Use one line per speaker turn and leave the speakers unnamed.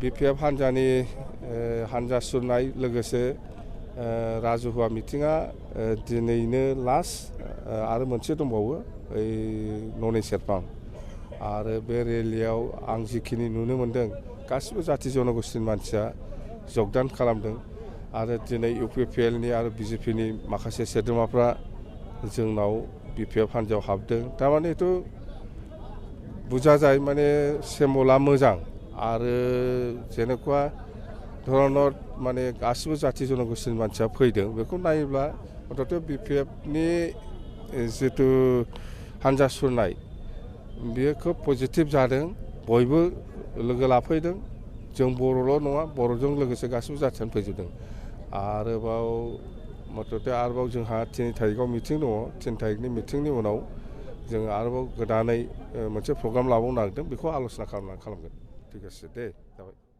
BPF हान्जानि हान्जा सुरनाय लोगोसे राजुहुवा मिटिङा दिनैनो लास्ट आरो मोनसे दंबावो ओइ ननै सेरफां आरो बे रेलियाव आं जिखिनि नुनो मोन्दों गासिबो जाथि जनगोष्ठीनि मानसिया जगदान खालामदों आरो दिनै UPPLनि आरो BJPनि माखासे सोद्रोमाफ्रा जोंनाव BPF हान्जायाव हाबदों थारमानेथ' बुझा যায় माने सेम्बला मोजां आरो जेनेकुवा धरनर माने गासिबो जाथि जनगोष्ठीनि मानसिया फैदों बेखौ नायोब्ला अन्तत BPFनि जितु हान्जा सुरनाय बेयो खोब पजिटिभ जादों बयबो लोगो लाफैदों जों बर'ल' नङा बर'जों लोगोसे गासिबो जाथियानो फैजोबदों आरोबाव मथथे आरोबाव जोंहा 3 थारिखआव मिटिं दङ 3 थारिखनि मिटिंनि उनाव जों आरोबाव गोदानै मोनसे प्रग्राम लाबावनो नागिरदों बेखौ आल'सना खालामगोन ठीक আছে दे जाबाय।